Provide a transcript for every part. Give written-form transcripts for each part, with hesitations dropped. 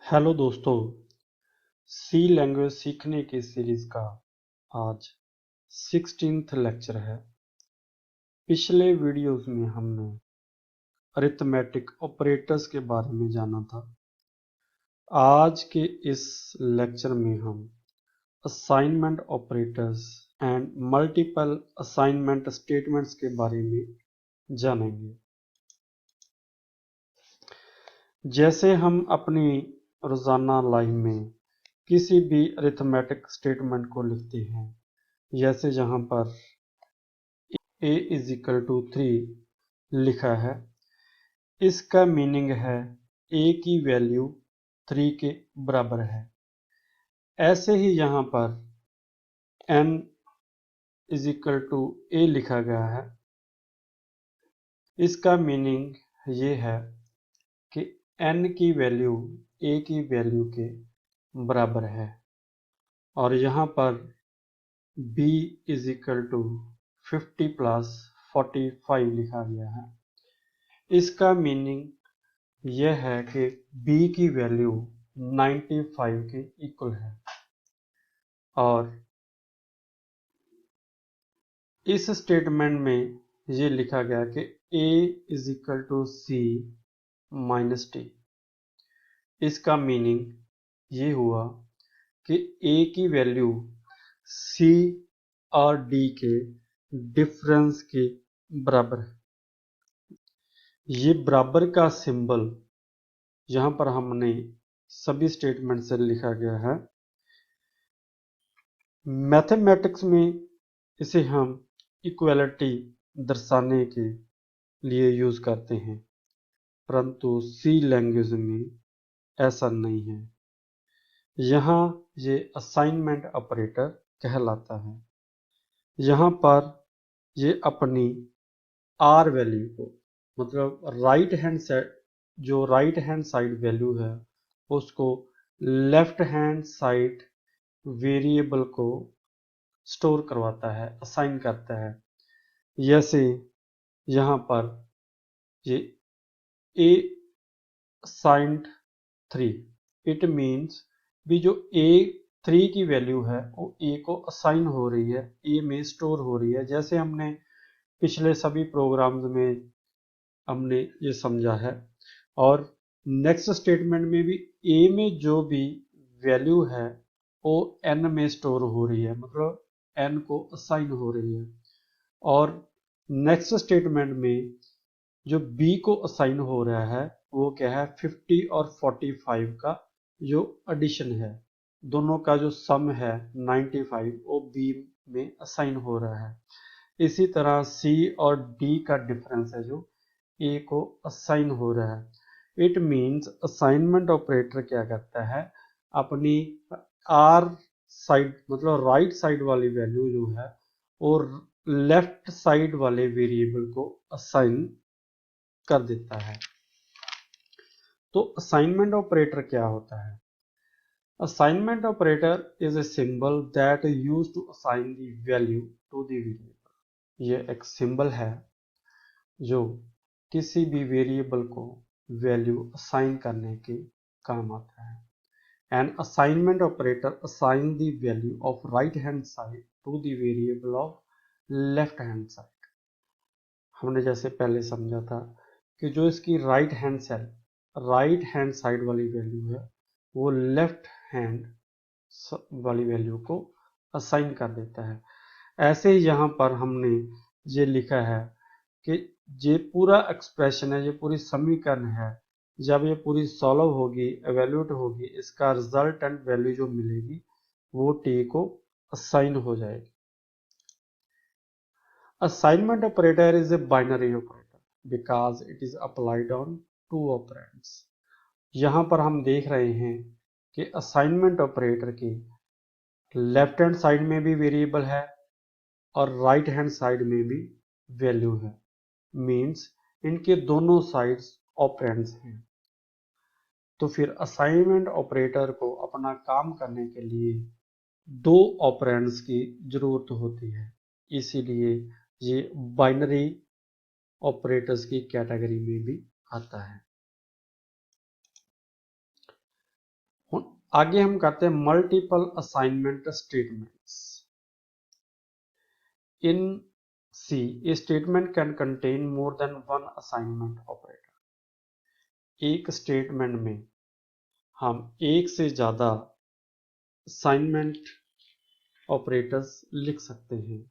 Hello दोस्तों। सी language सीखने की सीरीज का आज 16th लेक्चर है। पिछले वीडियोस में हमने अरिथमेटिक ऑपरेटर्स के बारे में जाना था। आज के इस लेक्चर में हम assignment operators and multiple assignment statements के बारे में जानेंगे। जैसे हम अपनी रोजाना लाइफ में किसी भी अरिथमेटिक स्टेटमेंट को लिखते हैं, जैसे जहां पर a इज इक्वल टू 3 लिखा है, इसका मीनिंग है a की वैल्यू 3 के बराबर है। ऐसे ही यहाँ पर n is equal to a लिखा गया है, इसका मीनिंग ये है कि n की वैल्यू a की वैल्यू के बराबर है। और यहाँ पर b is equal to 50 plus 45 लिखा गया है, इसका मीनिंग यह है कि b की वैल्यू 95 के इक्वल है। और इस स्टेटमेंट में ये लिखा गया कि a is equal to c minus T. इसका मीनिंग ये हुआ कि a की वैल्यू c और d के डिफरेंस के बराबर है। ये बराबर का सिंबल यहाँ पर हमने सभी स्टेटमेंट से लिखा गया है। मैथमेटिक्स में इसे हम इक्वलिटी दर्शाने के लिए यूज करते हैं, परंतु सी लैंग्वेज में ऐसा नहीं है। यहाँ ये असाइनमेंट ऑपरेटर कहलाता है। यहाँ पर ये अपनी आर वैल्यू को, मतलब राइट हैंड साइड वैल्यू है, उसको लेफ्ट हैंड साइड वेरिएबल को स्टोर करवाता है, असाइन करता है। जैसे यहाँ पर ये a साइंड 3, इट मीन्स भी जो a 3 की वैल्यू है वो a को असाइन हो रही है, a में स्टोर हो रही है। जैसे हमने पिछले सभी प्रोग्राम्स में हमने ये समझा है। और नेक्स्ट स्टेटमेंट में भी a में जो भी वैल्यू है वो n में स्टोर हो रही है, मतलब n को असाइन हो रही है। और नेक्स्ट स्टेटमेंट में जो b को असाइन हो रहा है वो क्या है, 50 और 45 का जो एडिशन है, दोनों का जो सम है 95, वो b में असाइन हो रहा है। इसी तरह c और d का डिफरेंस है जो a को असाइन हो रहा है। इट मीन्स असाइनमेंट ऑपरेटर क्या करता है, अपनी r साइड, मतलब राइट साइड वाली वैल्यू जो है और लेफ्ट साइड वाले वेरिएबल को असाइन कर देता है। तो असाइनमेंट ऑपरेटर क्या होता है? Assignment operator is a symbol that used to assign the value to the variable. ये एक सिंबल है जो किसी भी वेरिएबल को वैल्यू असाइन करने के काम आता है। An assignment operator assign the value of right hand side to the variable of left hand side। हमने जैसे पहले समझा था कि जो इसकी राइट हैंड साइड वाली वैल्यू है वो लेफ्ट हैंड वाली वैल्यू को असाइन कर देता है। ऐसे ही यहाँ पर हमने ये लिखा है कि ये पूरा एक्सप्रेशन है, ये पूरी समीकरण है, जब ये पूरी सॉल्व होगी, एवेल्यूट होगी, इसका रिजल्टेंट वैल्यू जो मिलेगी वो टी को असाइन हो जाएगी। Assignment operator is a binary operator because it is applied on two operands। यहाँ पर हम देख रहे हैं कि असाइनमेंट ऑपरेटर की लेफ्ट हैंड साइड में भी वेरिएबल है और राइट हैंड साइड में भी वैल्यू है, मींस इनके दोनों साइड्स ऑपरेंड्स हैं। तो फिर असाइनमेंट ऑपरेटर को अपना काम करने के लिए दो ऑपरेंड्स की जरूरत होती है, इसीलिए ये बाइनरी ऑपरेटर्स की कैटेगरी में भी आता है। आगे हम करते हैं multiple assignment statements. In C a statement can contain more than one assignment operator. एक स्टेटमेंट में हम एक से ज्यादा असाइनमेंट ऑपरेटर्स लिख सकते हैं।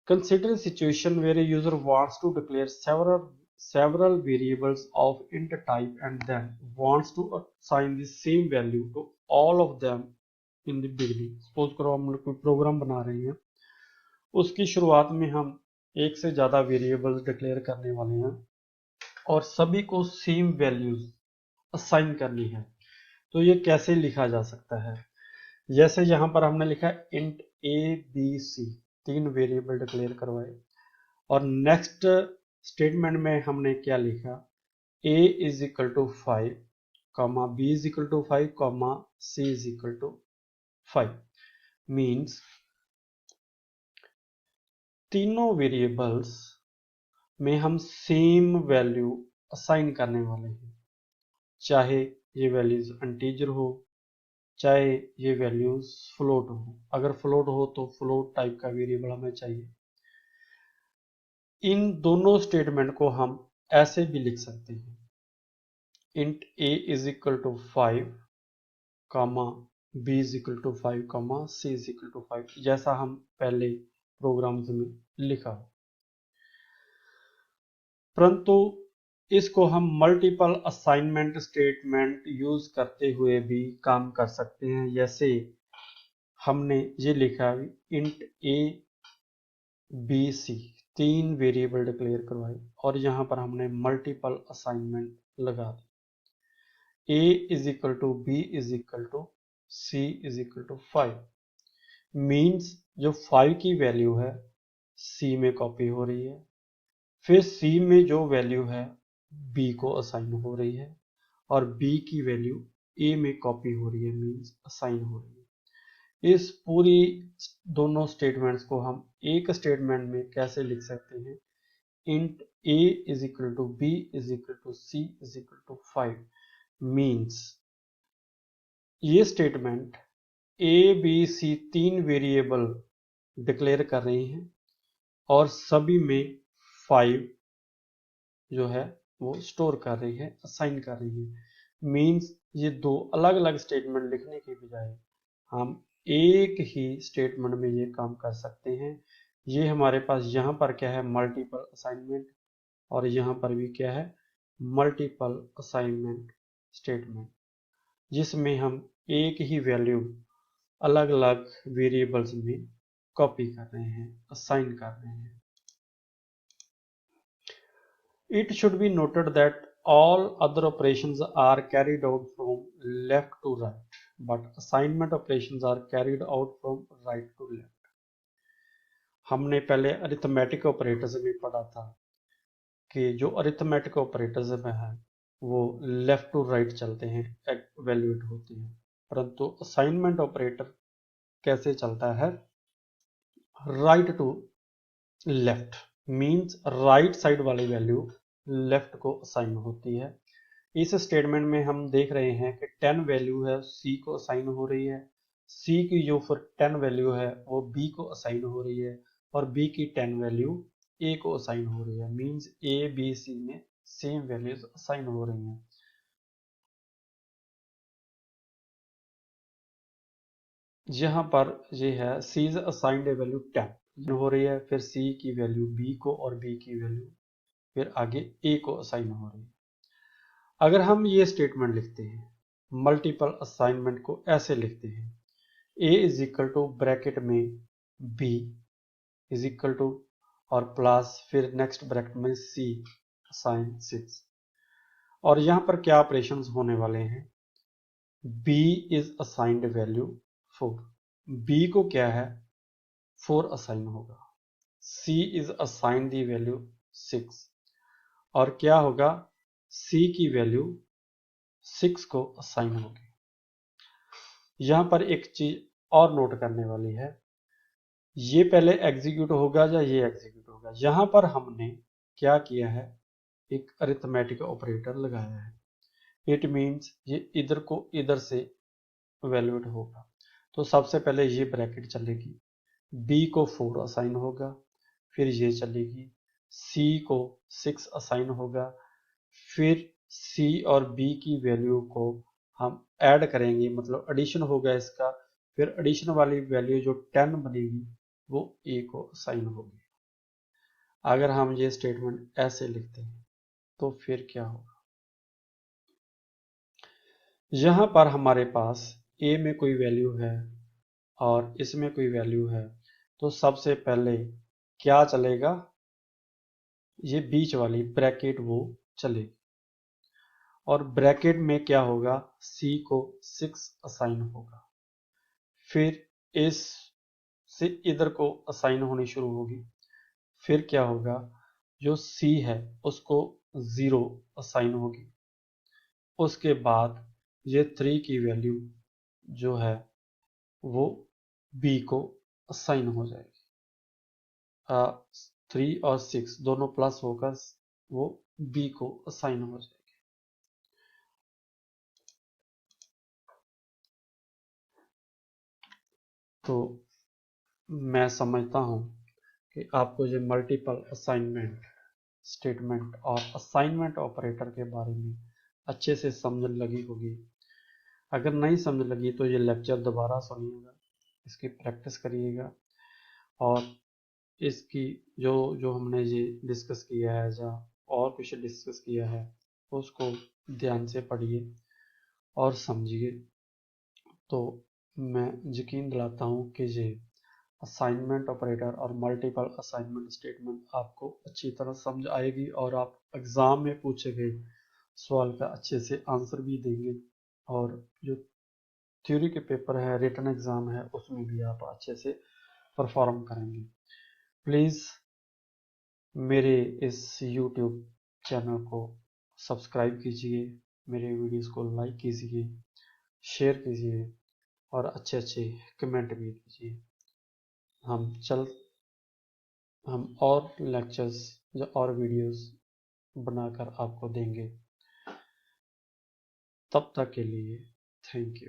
Consider situation where a user wants to declare several variables of int type and then wants to assign the same value to all of them in the beginning। Suppose करो हम लोग कोई programme बना रहे हैं, उसकी शुरुआत में हम एक से ज्यादा वेरिएबल्स डिक्लेयर करने वाले हैं और सभी को सेम वैल्यूज असाइन करनी है। तो ये कैसे लिखा जा सकता है? जैसे यहां पर हमने लिखा int A B C, 3 variable declare करवाए और नेक्स्ट स्टेटमेंट में हमने क्या लिखा, a is equal to 5, comma b is equal to 5, comma c is equal to 5। Means तीनों वेरिएबल्स में हम सेम वैल्यू असाइन करने वाले हैं, चाहे ये वैल्यूज इंटीजर हो, चाहे ये वैल्यूज फ्लोट हो। अगर फ्लोट हो तो फ्लोट टाइप का वेरिएबल हमें चाहिए। इन दोनों स्टेटमेंट को हम ऐसे भी लिख सकते हैं, int a is equal to 5, comma b is equal to 5, comma c is equal to 5, जैसा हम पहले प्रोग्राम्स में लिखा हो। परंतु इसको हम मल्टीपल असाइनमेंट स्टेटमेंट यूज करते हुए भी काम कर सकते हैं। जैसे हमने ये लिखा int a b c, 3 variable declare करवाए और यहां पर हमने मल्टीपल असाइनमेंट लगा दी। a is equal to b is equal to c is equal to 5। Means जो 5 की वैल्यू है c में कॉपी हो रही है, फिर c में जो वैल्यू है b को असाइन हो रही है और b की वैल्यू a में कॉपी हो रही है, मीन्स असाइन हो रही है। इस पूरी दोनों स्टेटमेंट्स को हम एक स्टेटमेंट में कैसे लिख सकते हैं, int a is equal to b is equal to c is equal to 5। Means ये statement a b c 3 variable declare कर रही हैं और सभी में 5 जो है वो स्टोर कर रही है, असाइन कर रही है। मीन्स ये दो अलग अलग स्टेटमेंट लिखने के बजाय हम एक ही स्टेटमेंट में ये काम कर सकते हैं। ये हमारे पास यहाँ पर क्या है, मल्टीपल असाइनमेंट, और यहाँ पर भी क्या है, मल्टीपल असाइनमेंट स्टेटमेंट, जिसमें हम एक ही वैल्यू अलग अलग वेरिएबल्स में कॉपी कर रहे हैं, असाइन कर रहे हैं। It should be noted that all other operations are carried out from left to right, but assignment operations are carried out from right to left। हमने पहले अरिथमेटिक ऑपरेटर्स में पढ़ा था कि जो अरिथमेटिक ऑपरेटर्स में है वो लेफ्ट टू राइट चलते हैं, इवैल्यूएट होते हैं, परंतु असाइनमेंट ऑपरेटर कैसे चलता है, right to left. Means right side वाली वैल्यू लेफ्ट को असाइन होती है। इस स्टेटमेंट में हम देख रहे हैं कि 10 वैल्यू है सी को असाइन हो रही है, सी की जो फिर 10 वैल्यू है वो बी को असाइन हो रही है और बी की 10 वैल्यू ए को असाइन हो रही है। मींस ए बी सी में सेम वैल्यूज असाइन हो रही हैं। यहाँ पर ये है सी इज असाइंड ए वैल्यू 10 हो रही है, फिर सी की वैल्यू बी को और बी की वैल्यू फिर आगे ए को असाइन हो रही है। अगर हम ये स्टेटमेंट लिखते हैं, मल्टीपल असाइनमेंट को ऐसे लिखते हैं, a is equal to bracket में b इज इक्वल टू और प्लस फिर नेक्स्ट ब्रैकेट में c असाइन 6, और यहां पर क्या ऑपरेशंस होने वाले हैं, b is assigned value 4, b को क्या है 4 असाइन होगा, c is assign the value 6 और क्या होगा, c की वैल्यू 6 को असाइन होगी। यहां पर एक चीज और नोट करने वाली है, ये पहले एग्जीक्यूट होगा या ये एग्जीक्यूट होगा। यहां पर हमने क्या किया है, एक अरिथमेटिक ऑपरेटर लगाया है। इट मींस ये इधर को इधर से वैल्यूड होगा। तो सबसे पहले ये ब्रैकेट चलेगी, बी को 4 असाइन होगा, फिर ये चलेगी, सी को 6 असाइन होगा, फिर सी और बी की वैल्यू को हम ऐड करेंगे, मतलब एडिशन होगा इसका, फिर एडिशन वाली वैल्यू जो 10 बनेगी वो ए को असाइन होगी। अगर हम ये स्टेटमेंट ऐसे लिखते हैं तो फिर क्या होगा, यहां पर हमारे पास ए में कोई वैल्यू है और इसमें कोई वैल्यू है, तो सबसे पहले क्या चलेगा, ये बीच वाली ब्रैकेट वो चलेगी, और ब्रैकेट में क्या होगा, सी को 6 असाइन होगा, फिर इस से इधर को असाइन होनी शुरू होगी, फिर क्या होगा, जो सी है उसको 0 असाइन होगी, उसके बाद ये 3 की वैल्यू जो है वो बी को असाइन हो जाएगी। 3 और 6 दोनों प्लस होकर वो बी को असाइन हो जाएगी। तो मैं समझता हूँ कि आपको जो मल्टीपल असाइनमेंट स्टेटमेंट और असाइनमेंट ऑपरेटर के बारे में अच्छे से समझ लगी होगी। अगर नहीं समझ लगी तो ये लेक्चर दोबारा सुनिएगा, इसकी प्रैक्टिस करिएगा, और इसकी जो जो हमने ये डिस्कस किया है या और कुछ डिस्कस किया है उसको ध्यान से पढ़िए और समझिए। तो मैं यकीन दिलाता हूँ कि ये असाइनमेंट ऑपरेटर और मल्टीपल असाइनमेंट स्टेटमेंट आपको अच्छी तरह समझ आएगी और आप एग्ज़ाम में पूछे गए सवाल का अच्छे से आंसर भी देंगे, और जो थ्योरी के पेपर है, रिटन एग्ज़ाम है, उसमें भी आप अच्छे से परफॉर्म करेंगे। प्लीज़ मेरे इस YouTube चैनल को सब्सक्राइब कीजिए, मेरे वीडियोस को लाइक कीजिए, शेयर कीजिए और अच्छे अच्छे कमेंट भी कीजिए। हम और लेक्चर्स या और वीडियोस बनाकर आपको देंगे। तब तक के लिए थैंक यू।